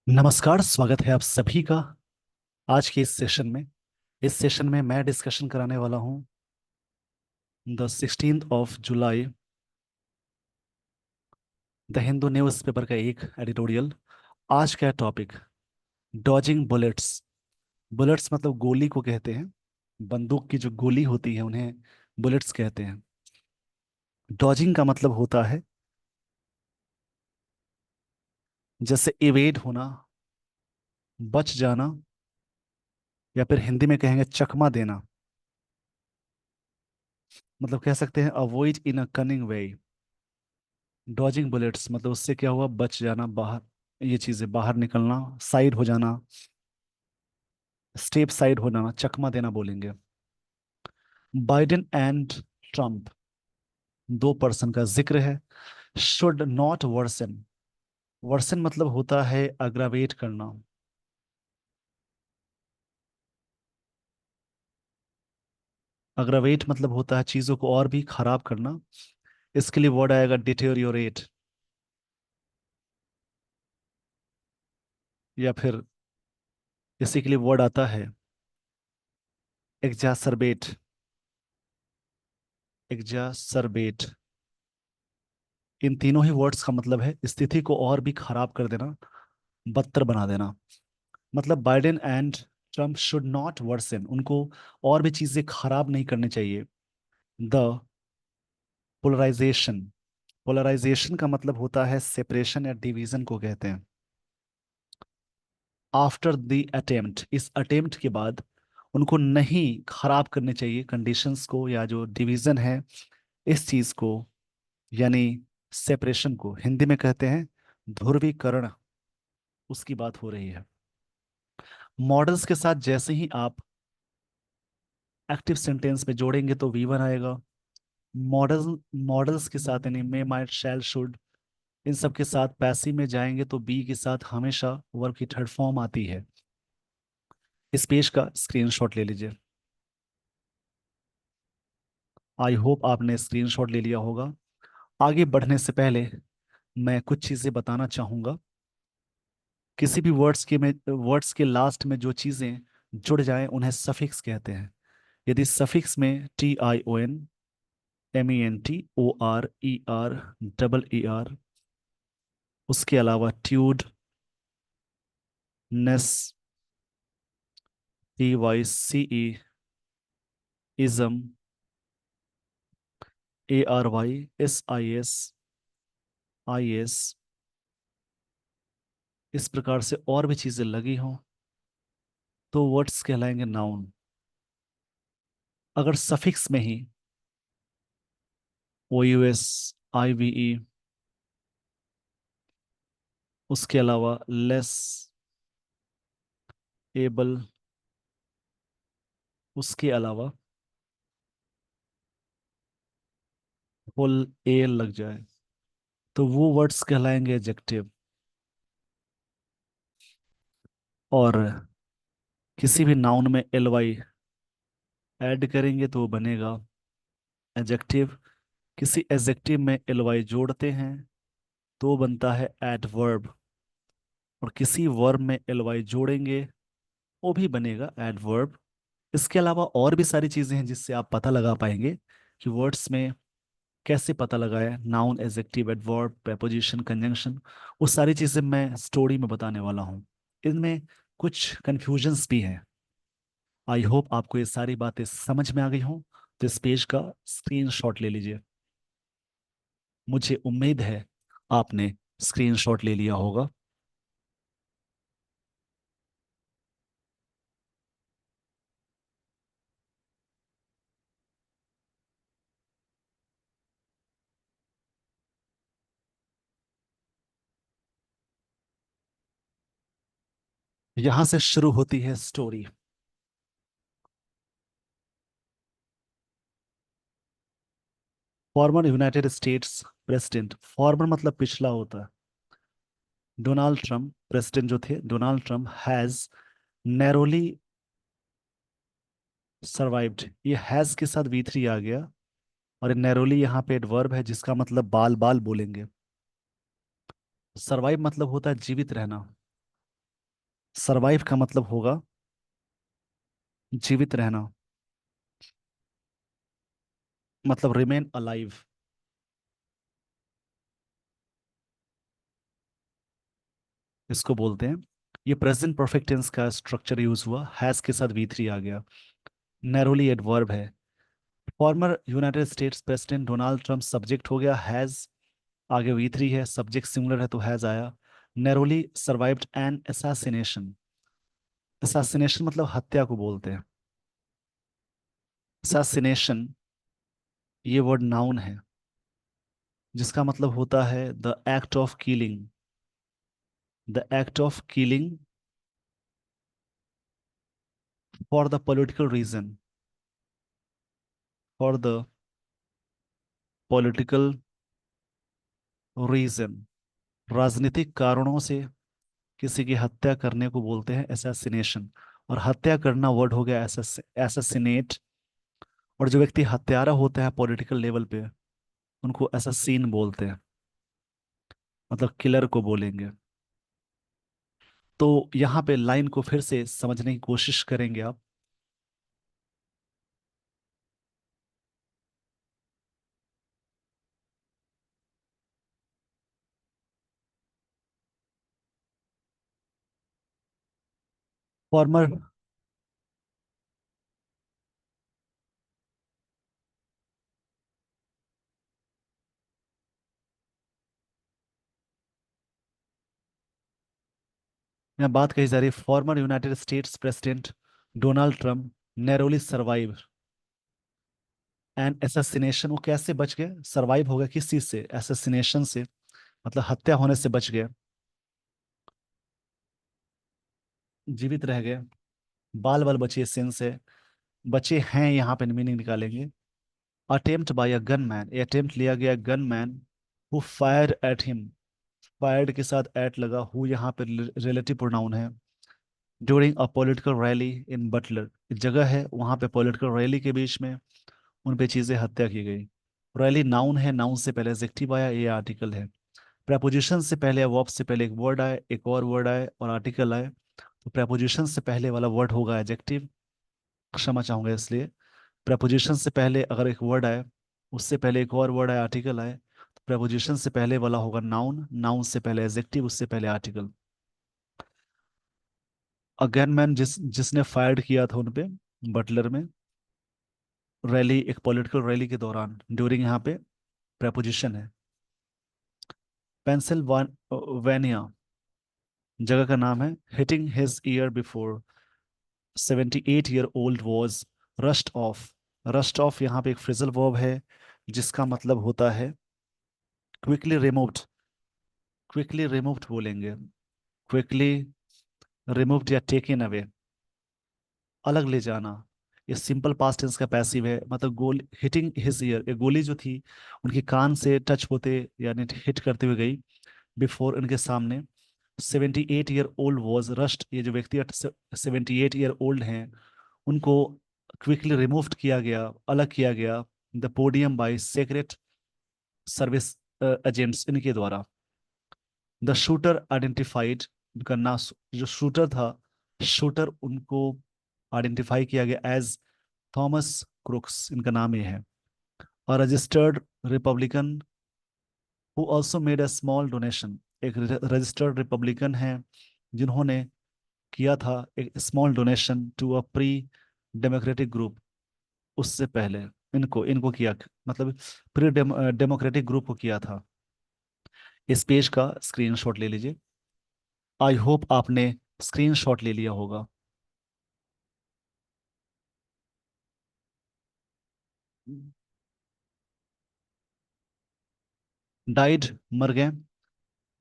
नमस्कार, स्वागत है आप सभी का आज के इस सेशन में मैं डिस्कशन कराने वाला हूं the 16th of July the Hindu newspaper का एक एडिटोरियल। आज का टॉपिक डॉजिंग बुलेट्स। बुलेट्स मतलब गोली को कहते हैं। बंदूक की जो गोली होती है उन्हें बुलेट्स कहते हैं। डॉजिंग का मतलब होता है जैसे इवेड होना, बच जाना, या फिर हिंदी में कहेंगे चकमा देना। मतलब कह सकते हैं avoid in a cunning way. Dodging bullets मतलब उससे क्या हुआ, बच जाना, बाहर, ये चीजें बाहर निकलना, साइड हो जाना, स्टेप साइड हो जाना, चकमा देना बोलेंगे। बाइडेन एंड ट्रम्प, दो पर्सन का जिक्र है। Should not version. वर्सन मतलब होता है अग्रावेट करना। अग्रावेट मतलब होता है चीजों को और भी खराब करना। इसके लिए वर्ड आएगा डिटेरियोरेट, या फिर इसी के लिए वर्ड आता है एग्जासरबेट। एग्जासरबेट, इन तीनों ही वर्ड्स का मतलब है स्थिति को और भी खराब कर देना, बदतर बना देना। मतलब Biden and Trump should not worsen, उनको और भी चीजें खराब नहीं करनी चाहिए। The polarisation. पोलराइजेशन का मतलब होता है सेपरेशन या डिवीजन को कहते हैं। आफ्टर द अटेम्प्ट, इस अटेम्प्ट के बाद उनको नहीं खराब करने चाहिए कंडीशंस को, या जो डिवीजन है इस चीज को, यानी सेपरेशन को हिंदी में कहते हैं ध्रुवीकरण। उसकी बात हो रही है। मॉडल्स के साथ जैसे ही आप एक्टिव सेंटेंस में जोड़ेंगे तो वी वन आएगा। मॉडल मॉडल्स के साथ यानी मे, माइट, शैल, शुड, इन सब के साथ पैसिव में जाएंगे तो बी के साथ हमेशा वर्ब की थर्ड फॉर्म आती है। इस पेज का स्क्रीनशॉट ले लीजिए। आई होप आपने स्क्रीनशॉट ले लिया होगा। आगे बढ़ने से पहले मैं कुछ चीजें बताना चाहूंगा। किसी भी वर्ड्स के लास्ट में जो चीजें जुड़ जाएं उन्हें सफिक्स कहते हैं। यदि सफिक्स में TION, MENT, OR, ER, उसके अलावा ट्यूड, नेस, TYCE, इज्म, ARYSIS, इस प्रकार से और भी चीजें लगी हों तो वर्ड्स कहलाएंगे नाउन। अगर सफिक्स में ही OUS, IVE, उसके अलावा लेस, एबल, उसके अलावा फुल ए लग जाए तो वो वर्ड्स कहलाएंगे एडजेक्टिव। और किसी भी नाउन में LY ऐड करेंगे तो वो बनेगा एडजेक्टिव। किसी एडजेक्टिव में LY जोड़ते हैं तो बनता है एडवर्ब। और किसी वर्ब में LY जोड़ेंगे वो भी बनेगा एडवर्ब। इसके अलावा और भी सारी चीजें हैं जिससे आप पता लगा पाएंगे कि वर्ड्स में कैसे पता लगाए noun, adjective, adverb, preposition, conjunction. वो सारी चीजें मैं स्टोरी में बताने वाला हूँ। इनमें कुछ कंफ्यूजन्स भी हैं। आई होप आपको ये सारी बातें समझ में आ गई हों। तो इस पेज का स्क्रीनशॉट ले लीजिए। मुझे उम्मीद है आपने स्क्रीनशॉट ले लिया होगा। यहां से शुरू होती है story. Farmer United States president, farmer मतलब पिछला होता है। डोनाल्ड ट्रम्प, प्रेसिडेंट जो थे Donald Trump, has narrowly survived. ये हैज के साथ V3 आ गया। और नैरोली यहाँ पे एडवर्ब है जिसका मतलब बाल बाल बोलेंगे। सर्वाइव मतलब होता है जीवित रहना। सरवाइव का मतलब होगा जीवित रहना, मतलब रिमेन अलाइव इसको बोलते हैं। ये प्रेजेंट परफेक्ट टेंस का स्ट्रक्चर यूज हुआ, हैज के साथ वी थ्री आ गया। नैरोली एडवर्ब है। Former United States president Donald Trump subject हो गया हैज, आगे वी थ्री है, सब्जेक्ट सिंगुलर है तो हैज आया। Narrowly survived an assassination. Assassination मतलब हत्या को बोलते हैं। असैसिनेशन ये वर्ड नाउन है, जिसका मतलब होता है the act of killing, the act of killing for the political reason, for the political reason, राजनीतिक कारणों से किसी की हत्या करने को बोलते हैं असैसिनेशन। और हत्या करना वर्ड हो गया एसेसिनेट। और जो व्यक्ति हत्यारा होता है पॉलिटिकल लेवल पे, उनको असैसिन बोलते हैं, मतलब किलर को बोलेंगे। तो यहाँ पे लाइन को फिर से समझने की कोशिश करेंगे आप। फॉर्मर, यहाँ बात कही जा रही है former United States president Donald Trump narrowly survive and assassination. वो कैसे बच गए, सर्वाइव हो गया किस चीज से, असैसिनेशन से, मतलब हत्या होने से बच गए, जीवित रह गए, बाल बाल बचे सिन से, बचे हैं यहाँ पे मीनिंग निकालेंगे। Attempt by a gunman, attempt लिया गया gunman who fire at him, fired के साथ एट लगा, हु यहाँ पे रिलेटिव प्रोनाउन है। During a political rally in Butler, जगह है वहां पे पॉलिटिकल रैली के बीच में उन पे चीजें हत्या की गई। रैली नाउन है, नाउन से पहले एडजेक्टिव आया, ये आर्टिकल है। प्रेपोजिशन से पहले या वर्ब से पहले एक वर्ड आए, एक और वर्ड आए और आर्टिकल आए, तो प्रेपोजिशन से पहले वाला वर्ड होगा एडजेक्टिव। क्षमा चाहूंगा इसलिए। प्रेपोजिशन से पहले अगर एक वर्ड आए, उससे पहले एक और वर्ड आए, आर्टिकल आए, तो प्रेपोजिशन से पहले वाला होगा नाउन, नाउन से पहले एडजेक्टिव, उससे पहले आर्टिकल। अगेन मैन जिसने फायर्ड किया था उनपे बटलर में, रैली एक पॉलिटिकल रैली के दौरान, ड्यूरिंग यहाँ पे प्रेपोजिशन है। पेंसिल्वानिया जगह का नाम है। Hitting his ear before 78-year-old was rushed off. Rushed off यहाँ पे एक फ्रेजल वर्ब है, जिसका मतलब होता है क्विकली रिमूव्ड, क्विकली रिमूव्ड बोलेंगे, क्विकली रिमूव्ड या टेकन अवे, अलग ले जाना। ये सिंपल पास्ट टेंस का पैसिव है, मतलब गोल हिटिंग हिज ईयर, एक गोली जो थी उनकी कान से टच होते यानी हिट करते हुए गई, बिफोर उनके सामने। 78-year-old वॉज रस्ट, ये जो व्यक्ति 78 ईयर ओल्ड हैं, उनको क्विकली रिमूव्ड किया गया, अलग किया गया, the podium by secret service agents, इनके द्वारा। द शूटर आइडेंटिफाइड, उनका ना जो शूटर था, शूटर उनको आइडेंटिफाई किया गया एज थॉमस क्रुक्स, इनका नाम ये है। और registered Republican who also made a small donation, एक रजिस्टर्ड रिपब्लिकन है जिन्होंने किया था एक small donation to a pro democratic group, उससे पहले इनको इनको किया, मतलब प्री डेमोक्रेटिक ग्रुप को किया था। इस पेज का स्क्रीनशॉट ले लीजिए। आई होप आपने स्क्रीनशॉट ले लिया होगा। डाइड मर गए।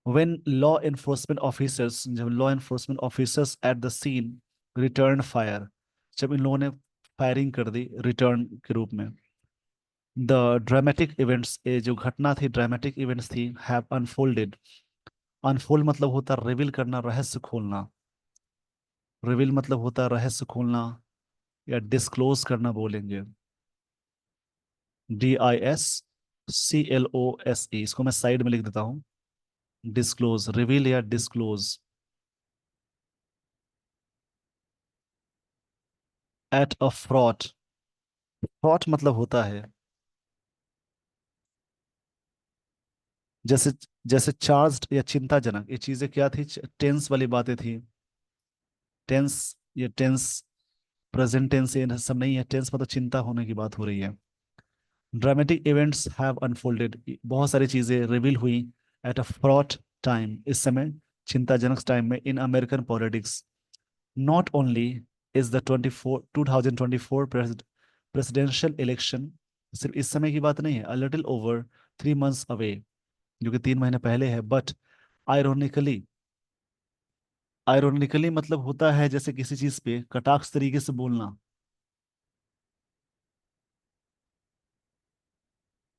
व्हेन लॉ एनफोर्समेंट ऑफिसर्स, जब law enforcement officers at the scene return fire, जब इन लोगों ने फायरिंग कर दी रिटर्न के रूप में। द ड्रामेटिक इवेंट्स, ये जो घटना थी ड्रामेटिक इवेंट्स थी, हैव अनफोल्डेड। अनफोल्ड मतलब होता है रिवील करना, रहस्य खोलना। रिवील मतलब होता है रहस्य खोलना या डिस्क्लोज करना बोलेंगे। DISCLOSE, इसको मैं साइड में लिख देता हूँ। डिस्क्लोज, रिवील या disclose. At a fraught. Fraught मतलब होता है जैसे जैसे चार्ज्ड या चिंताजनक, ये चीजें क्या थी, टेंस वाली बातें थी। टेंस, ये टेंस, प्रेजेंट टेंस, ये सब नहीं है। टेंस मतलब चिंता होने की बात हो रही है। ड्रामेटिक इवेंट्स हैव अनफोल्डेड, बहुत सारी चीजें रिवील हुई एट अ फ्रॉट टाइम, इस समय चिंताजनक टाइम में, in American politics. Not only is the 2024 presidential election, सिर्फ इस समय की बात नहीं है, a little over 3 months away, जो कि 3 महीने पहले है, बट आयरोनिकली, आयरोनिकली मतलब होता है जैसे किसी चीज पे कटाक्ष तरीके से बोलना।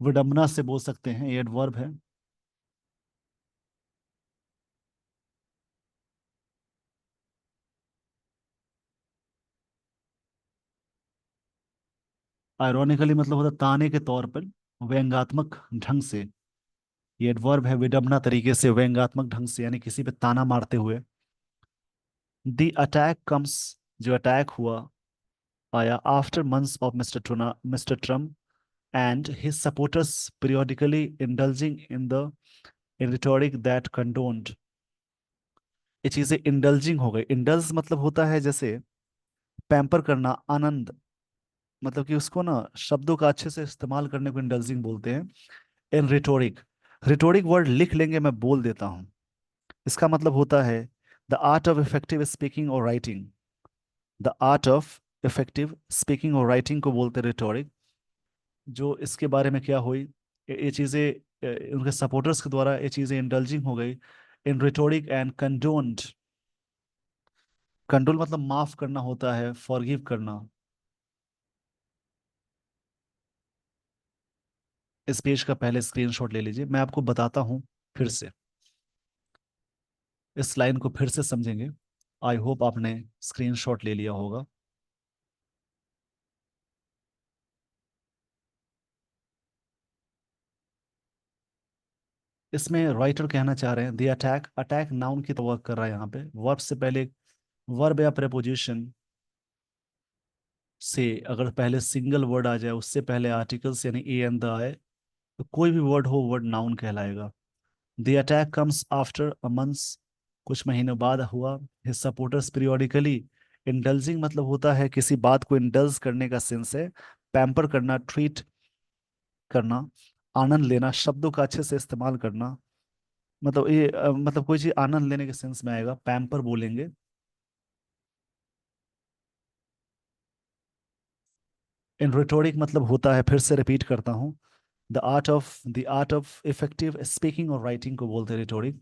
विडंबना से बोल सकते हैं, ये एडवर्ब है। आयरोनिकली मतलब होता है ताने के तौर पर, व्यंग्यात्मक ढंग से। ये एडवर्ब है, विडंबना तरीके से, व्यंग्यात्मक ढंग से, यानी किसी पे ताना मारते हुए। द अटैक कम्स, जो अटैक हुआ, आया after months of mister Trump and his supporters periodically indulging in the rhetoric that condoned। ये चीजें इंडल्जिंग हो गई। इंडल्ज मतलब होता है जैसे पैम्पर करना, आनंद, मतलब कि उसको ना शब्दों का अच्छे से इस्तेमाल करने को इंडल्जिंग बोलते हैं। इन रिटोरिक, रिटोरिक वर्ड लिख लेंगे, मैं बोल देता हूँ। इसका मतलब होता है the art of effective speaking और writing. The art of effective speaking और राइटिंग को बोलते हैं रिटोरिक। जो इसके बारे में क्या हुई, ये चीज़ें उनके सपोर्टर्स के द्वारा ये चीज़ें इंडल्जिंग हो गई इन रिटोरिक एंड कंडोन्ड। कंडोल मतलब माफ करना होता है, फॉरगिव करना। इस पेज का पहले स्क्रीनशॉट ले लीजिए, मैं आपको बताता हूँ फिर से, इस लाइन को फिर से समझेंगे। आई होप आपने स्क्रीनशॉट ले लिया होगा। इसमें राइटर कहना चाह रहे हैं द अटैक, अटैक नाउन की तो वर्क कर रहा है यहाँ पे, वर्ब से पहले वर्ब या प्रेपोजिशन से, अगर पहले सिंगल वर्ड आ जाए, उससे पहले आर्टिकल्स यानी ए एंड द आए, तो कोई भी वर्ड हो वर्ड नाउन कहलाएगा। The attack comes after a months, कुछ महीनों बाद हुआ। हिज सपोर्टर्स पीरियोडिकली, इंडल्जिंग मतलब होता है किसी बात को इंडल्ज करने का सेंस है, पैम्पर करना, ट्रीट करना, आनंद लेना, शब्दों का अच्छे से इस्तेमाल करना। मतलब ये मतलब कोई चीज आनंद लेने के सेंस में आएगा, पैम्पर बोलेंगे। इन रिटोरिक मतलब होता है, फिर से रिपीट करता हूँ, the art of effective speaking और राइटिंग को बोलते हैं रिटोरिक।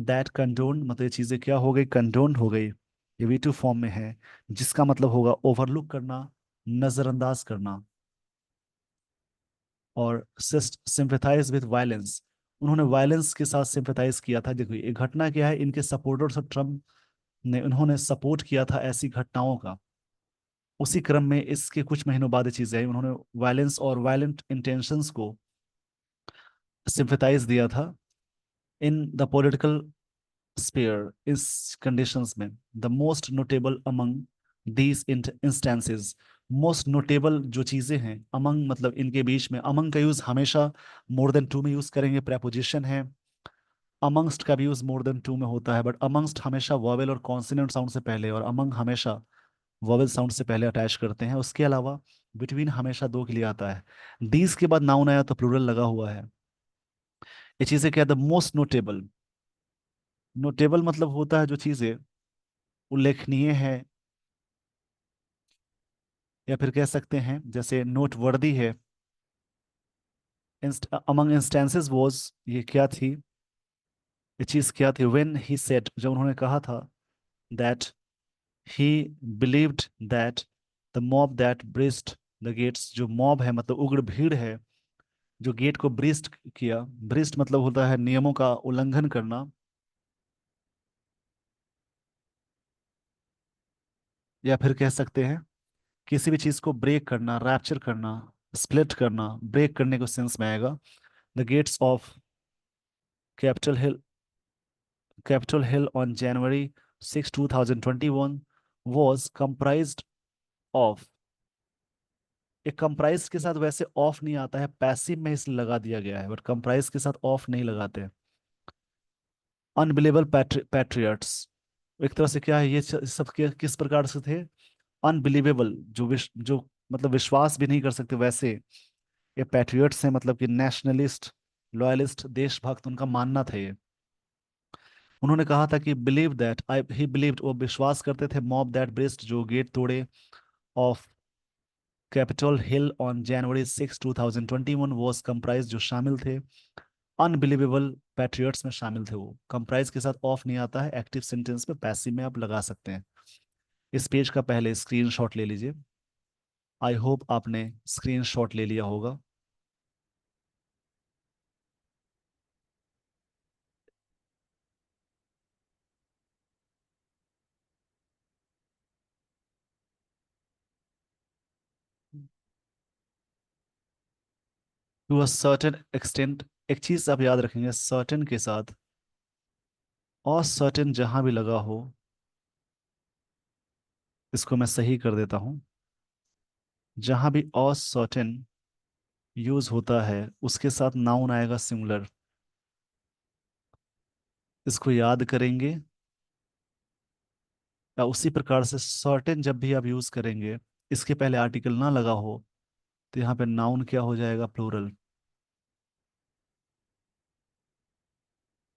दैट कंडोन मतलब ये चीजें क्या हो गई, कंडोन हो गई, ये वी टू फॉर्म में है, जिसका मतलब होगा ओवरलुक करना, नजरअंदाज करना। और सिंपैथाइज विद वायलेंस, उन्होंने वायलेंस के साथ सिंपैथाइज किया था। देखो ये घटना क्या है, इनके सपोर्टर्स और ट्रम्प ने, उन्होंने सपोर्ट किया था ऐसी घटनाओं का। उसी क्रम में इसके कुछ महीनों बाद ये चीजें आई, उन्होंने वायलेंस और वायलेंट इंटेंशंस को सिंपैथाइज दिया था इन द पॉलिटिकल स्पेयर। इस कंडीशंस में the most notable among these instances, most notable जो चीजें हैं, अमंग मतलब इनके बीच में, अमंग का यूज हमेशा मोर देन टू में यूज करेंगे, प्रेपोजिशन है। अमंगस्ट का भी यूज मोर देन टू में होता है, बट अमंगस्ट हमेशा वॉवेल और कॉन्सोनेंट साउंड से पहले, और अमंग हमेशा वॉवेल साउंड से पहले अटैच करते हैं। उसके अलावा बिटवीन हमेशा दो के लिए आता है। दीज के बाद नाउन आया तो प्लूरल लगा हुआ है। ये चीजें क्या, द मोस्ट नोटेबल, नोटेबल मतलब होता है जो चीजें उल्लेखनीय है, या फिर कह सकते हैं जैसे नोटवर्दी है। अमंग इंस्टेंसेस वॉज, ये क्या थी, ये चीज क्या थी, व्हेन ही सेड, जब उन्होंने कहा था, that he believed that the mob that breast the gates, जो मॉब है मतलब उग्र भीड़ है, जो गेट को ब्रीस्ट किया। ब्रीस्ट मतलब होता है नियमों का उल्लंघन करना, या फिर कह सकते हैं किसी भी चीज को ब्रेक करना, रैप्चर करना, स्प्लिट करना, ब्रेक करने को सेंस में आएगा। The gates of Capitol Hill, Capitol Hill on January 6, 2021 was comprised of. एक कंप्राइज के साथ वैसे ऑफ नहीं आता है, पैसिव में इसलिए लगा दिया गया है, बट कंप्राइज के साथ ऑफ नहीं लगाते। अनबिलीवेबल पैट्रियट्स, एक तरह से क्या है ये सब किस प्रकार से थे? अनबिलीवेबल, जो मतलब विश्वास भी नहीं कर सकते वैसे ये पैट्रियट्स हैं, मतलब कि नेशनलिस्ट, लॉयलिस्ट, देशभक्त, उनका मानना था ये। उन्होंने कहा था कि believe that I he believed, वो विश्वास करते थे, मॉब दैट ब्रेस्ट, जो गेट तोड़े, of Capitol Hill on January 6 2021 was comprise, जो शामिल थे अनबिलीवेबल पैट्रियट्स में शामिल थे। वो कंप्राइज के साथ ऑफ नहीं आता है, एक्टिव सेंटेंस में पैसिव में आप लगा सकते हैं। इस पेज का पहले स्क्रीनशॉट ले लीजिए। आई होप आपने स्क्रीनशॉट ले लिया होगा। टू अ सर्टेन एक्सटेंट, एक चीज आप याद रखेंगे, सर्टेन के साथ और सर्टेन जहां भी लगा हो, इसको मैं सही कर देता हूं। जहां भी और सर्टेन यूज होता है उसके साथ नाउन आएगा सिंगुलर। इसको याद करेंगे। या उसी प्रकार से सर्टेन जब भी आप यूज करेंगे, इसके पहले आर्टिकल ना लगा हो, तो यहाँ पे नाउन क्या हो जाएगा? Plural.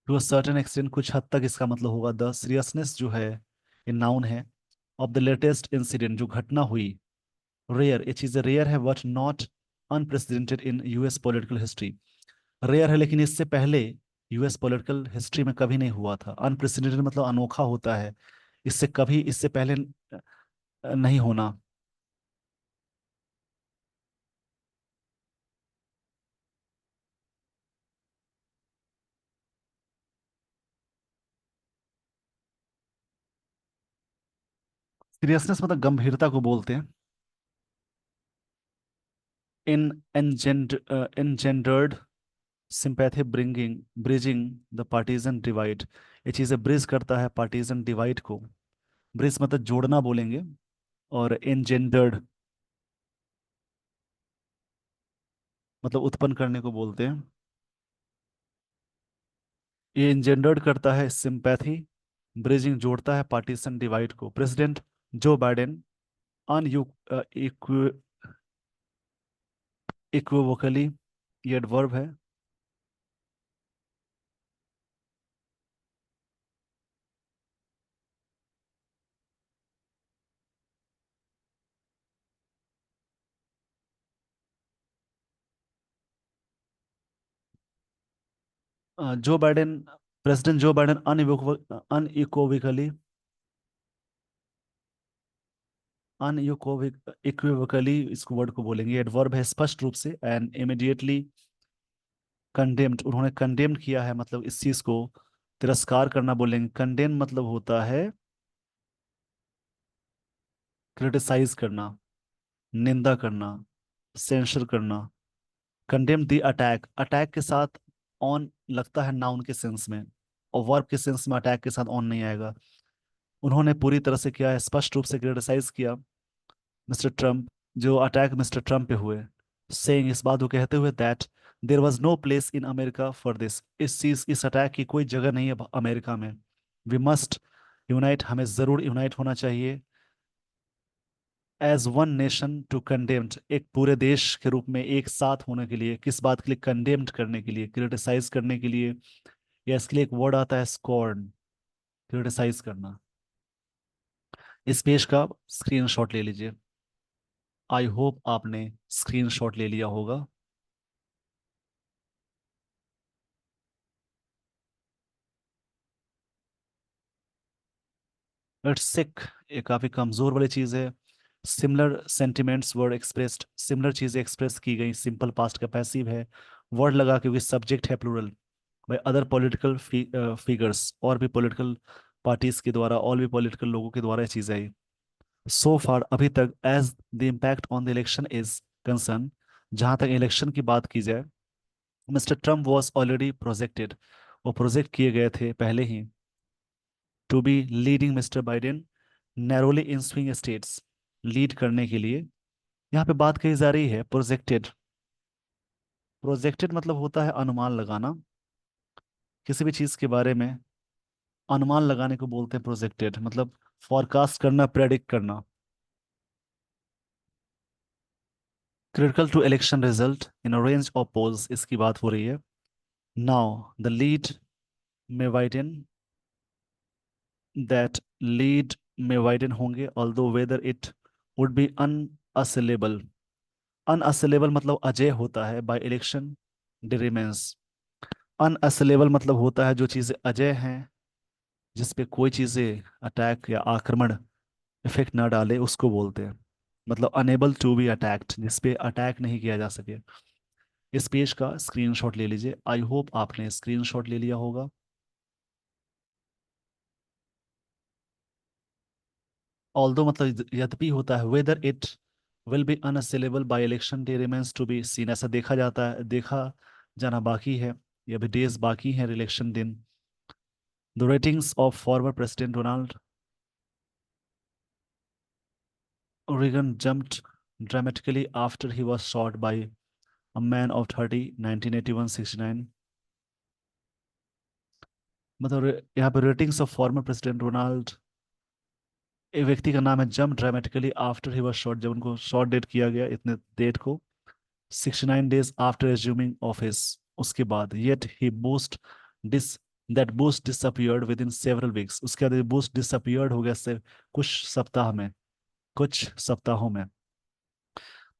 To a certain extent, कुछ हद तक इसका मतलब होगा द सीरियसनेस, जो है ये नाउन है, ऑफ द लेटेस्ट इंसिडेंट, जो घटना हुई। रेयर, ये चीजें रेयर है but not unprecedented in US political history. Rare है लेकिन इससे पहले यूएस पॉलिटिकल हिस्ट्री में कभी नहीं हुआ था। अनप्रेसिडेंटेड मतलब अनोखा होता है, इससे कभी, इससे पहले नहीं होना। सीरियसनेस मतलब गंभीरता को बोलते हैं। इन engendered sympathy, bridging the partisan divide, ये चीजें ब्रिज करता है पार्टीजन डिवाइड को। ब्रिज मतलब जोड़ना बोलेंगे। और engendered मतलब उत्पन्न करने को बोलते हैं। ये engendered करता है सिंपैथी, ब्रिजिंग जोड़ता है पार्टीशन डिवाइड को। President Joe Biden unequivocally, ये एडवर्ब है। Joe Biden, president Joe Biden unequivocally, equivocally इस वर्ड को बोलेंगे, एडवर्ब है स्पष्ट रूप से। एंड इमिडिएटली कंडेम्ड, उन्होंने कंडेम्ड किया है, मतलब इस चीज को तिरस्कार करना बोलेंगे। कंडेम मतलब होता है क्रिटिसाइज करना, निंदा करना, सेंसर करना। कंडेम द अटैक, अटैक के साथ ऑन लगता है नाउन के सेंस में, और वर्ब के सेंस में अटैक के साथ ऑन नहीं आएगा। उन्होंने पूरी तरह से किया है, स्पष्ट रूप से क्रिटिसाइज किया मिस्टर ट्रम्प, जो अटैक मिस्टर ट्रम्प पे हुए। सेइंग, इस बात को कहते हुए, that there was no place in America for this, इस चीज, इस अटैक की कोई जगह नहीं है अमेरिका में। वी मस्ट यूनाइट, हमें जरूर यूनाइट होना चाहिए। As one nation to condemned, एक पूरे देश के रूप में एक साथ होने के लिए, किस बात के लिए? कंडेम्ड करने के लिए, क्रिटिसाइज करने के लिए। या इसके लिए एक वर्ड आता है स्कॉर्न, क्रिटिसाइज करना। इस पेज का स्क्रीनशॉट ले लीजिए। आई होप आपने स्क्रीनशॉट ले लिया होगा। इट्स सिक, ये काफी कमजोर वाली चीज है। Similar sentiments word expressed, similar चीजें एक्सप्रेस की गई, सिंपल पास्ट का पैसिव है। वर्ड लगा क्योंकि सब्जेक्ट है प्लूरल, भाई अदर पॉलिटिकल फिगर्स, और भी पॉलिटिकल पार्टीज के द्वारा, और भी पॉलिटिकल लोगों के द्वारा ये चीज आई। सो फार, अभी तक, as the impact on the election is concern, जहां तक इलेक्शन की बात की जाए, Mister Trump was already projected, वो प्रोजेक्ट किए गए थे पहले ही, to be leading Mister Biden narrowly in swing states, lead करने के लिए। यहाँ पे बात कही जा रही है प्रोजेक्टेड। प्रोजेक्टेड मतलब होता है अनुमान लगाना, किसी भी चीज के बारे में अनुमान लगाने को बोलते हैं प्रोजेक्टेड, मतलब फॉरकास्ट करना, प्रेडिक्ट करना। Critical to election result in a range of polls, इसकी बात हो रही है। नाउ द लीड में वाइडन, दैट लीड में वाइडन होंगे, although whether it would be unassailable. Unassailable मतलब अजय होता है, बाय इलेक्शन डिरिमेंस। अनअसेलेबल मतलब होता है जो चीज़ें अजय हैं, जिस पे कोई चीज़ें अटैक या आक्रमण इफेक्ट ना डाले, उसको बोलते हैं। मतलब अनेबल टू बी अटैक्ड, जिस पे अटैक नहीं किया जा सके। इस पेज का स्क्रीनशॉट ले लीजिए। आई होप आपने स्क्रीनशॉट ले लिया होगा। ऑल्दो मतलब यद्यपि होता है, whether it will be unassailable by election day remains to be seen, ऐसा देखा जाता है, देखा जाना बाकी है, ये अभी डेज बाकी हैं इलेक्शन दिन। The ratings of former president Ronald Reagan jumped dramatically after he was shot by a man of 30, 1981-69। मतलब यहाँ पे ratings of former president Ronald, एक व्यक्ति का नाम है, jump dramatically after he was shot, जब उनको शॉट डेड किया गया इतने डेट को, 69 डेज आफ्टर एज्यूमिंग ऑफिस, उसके बाद। Yet he boost dis that boost disappeared within several weeks, उसके बाद बूस्ट डिसअपियर्ड हो गया से कुछ सप्ताहों में।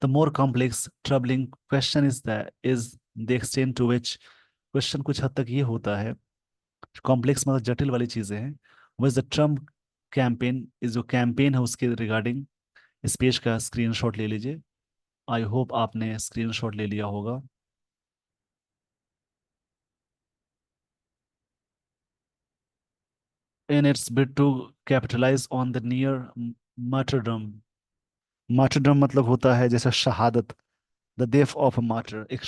The more complex, troubling question is the extent to which, question कुछ हद तक ये होता है, कॉम्प्लेक्स मतलब जटिल वाली चीजें हैं। वह द ट्रम्प कैंपेन, इस जो कैंपेन है उसके रिगार्डिंग, इस पेज का स्क्रीनशॉट ले लीजिए। आई होप आपने स्क्रीनशॉट ले लिया होगा। In its bid to capitalise on the near martyrdom. Martyrdom मतलब होता है जैसे शहादत, the death of a martyr, एक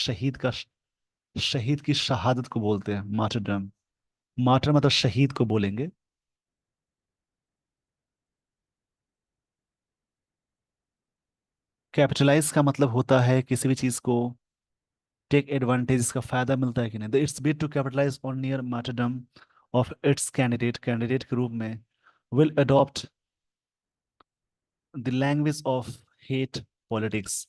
शहीद की शहादत को बोलते हैं मार्टरडम। मार्टर मतलब शहीद को बोलेंगे। कैपिटलाइज का मतलब होता है किसी भी चीज को टेक एडवांटेज, इसका फायदा मिलता है कि नहीं। Its bid to capitalise on near martyrdom of its candidate के रूप में will adopt the language of hate politics,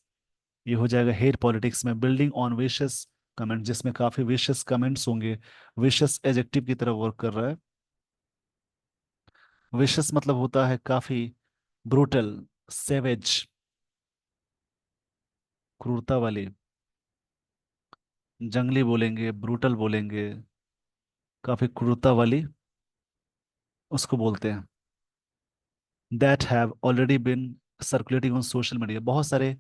ये हो जाएगा हेट पॉलिटिक्स में, बिल्डिंग ऑन विशेस कमेंट, जिसमें काफी विशेस कमेंट्स होंगे। विशेस एडजेक्टिव की तरफ वर्क कर रहा है। विशेस मतलब होता है काफी ब्रूटल, सेवेज, क्रूरता वाली। जंगली बोलेंगे, ब्रूटल बोलेंगे, काफी क्रूरता वाली, उसको बोलते हैं। That have already been circulating on social media, बहुत सारे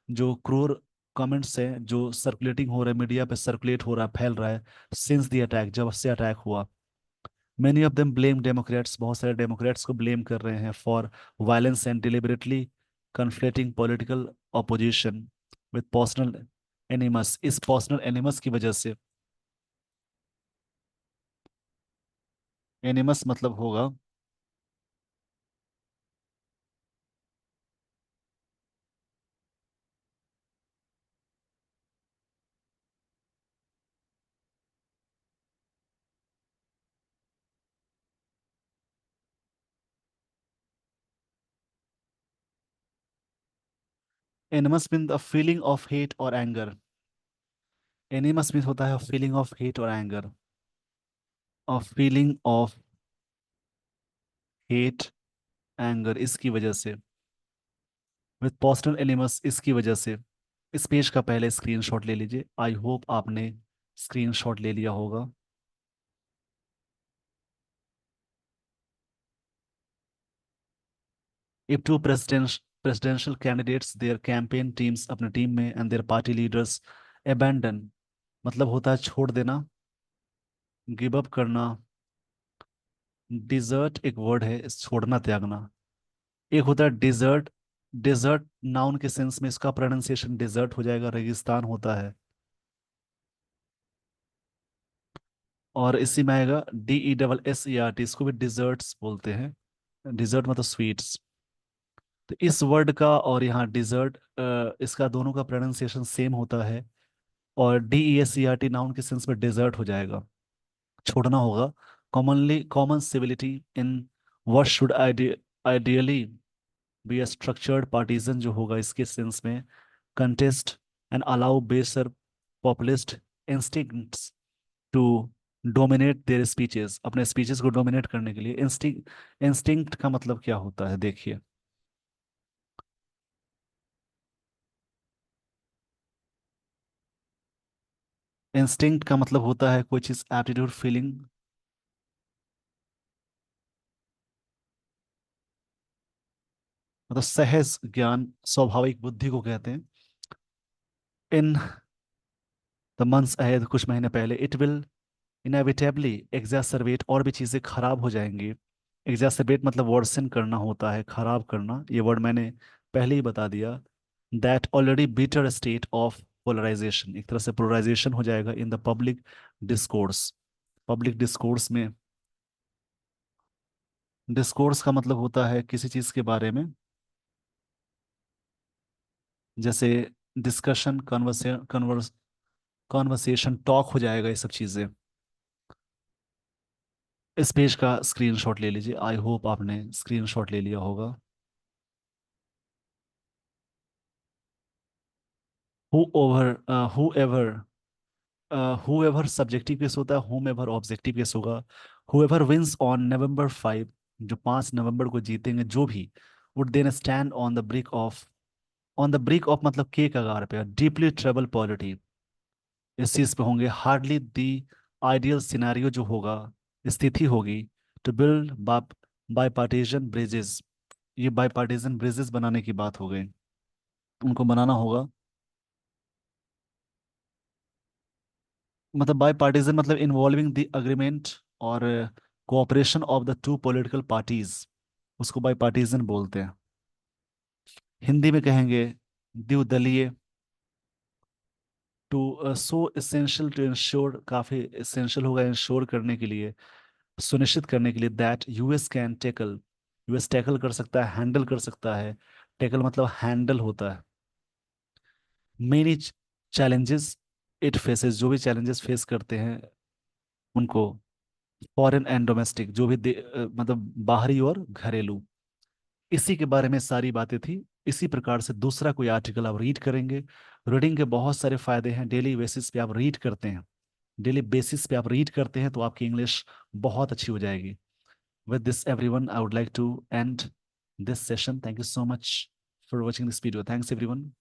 जो क्रूर कमेंट्स हैं जो सर्कुलेटिंग हो रहे हैं मीडिया पे, सर्कुलेट हो रहा है, फैल रहा है, सिंस द अटैक, जब से अटैक हुआ। Many of them blame Democrats, बहुत सारे डेमोक्रेट्स को ब्लेम कर रहे हैं for violence and deliberately conflating political opposition with personal animus, इस पर्सनल एनिमस की वजह से। एनिमस मतलब होगा, animus mean the feeling of hate और एंगर। एनिमस मीन होता है फीलिंग ऑफ हेट और anger, of feeling of hate anger, इसकी वजह से। विद पर्सनल एनिमस, इसकी वजह से। इस पेज का पहले स्क्रीनशॉट ले लीजिए। आई होप आपने स्क्रीनशॉट ले लिया होगा। If two presidential candidates, their campaign teams, अपने टीम में, and their party leaders abandon, मतलब होता है छोड़ देना, गिव अप करना। डिजर्ट एक वर्ड है, छोड़ना, त्यागना। एक होता है डिजर्ट, डिजर्ट नाउन के सेंस में इसका प्रोनाउंसिएशन डिजर्ट हो जाएगा, रेगिस्तान होता है। और इसी में आएगा DESSERT, इसको भी डिजर्ट्स बोलते हैं। डिजर्ट मतलब स्वीट्स। तो इस वर्ड का और यहाँ डिजर्ट, इसका दोनों का प्रोनाउंसिएशन सेम होता है। और DESERT नाउन के सेंस में डिजर्ट हो जाएगा, छोड़ना होगा। Commonly common civility in what should ideally be a structured partisan जो होगा इसके सेंस में contest and allow baser populist instincts to dominate their speeches, अपने स्पीचेस को डोमिनेट करने के लिए। इंस्टिंक्ट का मतलब क्या होता है देखिए। इंस्टिंक्ट का मतलब होता है कोई चीज एप्टीट्यूड फीलिंग, मतलब सहज ज्ञान, स्वाभाविक बुद्धि को कहते हैं। इन द मंथ्स अहेड, कुछ महीने पहले, इट विल इनएविटेबली एग्जैसरबेट, और भी चीज़ें खराब हो जाएंगी। एग्जैसरबेट मतलब वर्सन करना होता है, खराब करना, ये वर्ड मैंने पहले ही बता दिया। That already bitter state of polarisation, एक तरह से पोलराइजेशन हो जाएगा in the public discourse. Public discourse में, डिस्कोर्स का मतलब होता है किसी चीज़ के बारे में, जैसे डिस्कशन, कॉन्वर्सेशन, टॉक हो जाएगा, ये सब चीज़ें। इस पेज का स्क्रीनशॉट ले लीजिए, आई होप आपने स्क्रीनशॉट ले लिया होगा। Whoever whoever, whoever subjective case होता है, हुमेवर ऑब्जेक्टिव केस होगा। हुएवर विंस ऑन November 5, जो 5 नवंबर को जीतेंगे जो भी, would then stand on the brink of, on the brink of मतलब के कगार पे, डीपली ट्रबल पॉलिटी, इस चीज पे होंगे। हार्डली दी आइडियल सिनेरियो जो होगा, स्थिति होगी, टू बिल्ड बाईपार्टीजन ब्रिजेस, ये बाईपार्टीजन ब्रिजेस बनाने की बात हो गई, उनको बनाना होगा। मतलब बाईपार्टीजन मतलब इन्वॉल्विंग द अग्रीमेंट और cooperation of the two political parties, उसको बाईपार्टीजन बोलते हैं। हिंदी में कहेंगे द्विदलीय। To so essential to ensure, काफी इसेंशियल होगा इंश्योर करने के लिए, सुनिश्चित करने के लिए, that US can tackle, US tackle कर सकता है, हैंडल कर सकता है। टैकल मतलब हैंडल होता है। मेनी चैलेंजेस इट फेसेस, जो भी चैलेंजेस फेस करते हैं उनको। फॉरेन एंड डोमेस्टिक, जो भी मतलब बाहरी और घरेलू, इसी के बारे में सारी बातें थी। इसी प्रकार से दूसरा कोई आर्टिकल आप रीड करेंगे। रीडिंग के बहुत सारे फायदे हैं, डेली बेसिस पे आप रीड करते हैं, डेली बेसिस पे आप रीड करते हैं तो आपकी इंग्लिश बहुत अच्छी हो जाएगी। With this everyone, I would like to end this session. Thank you so much for watching this video. Thanks everyone.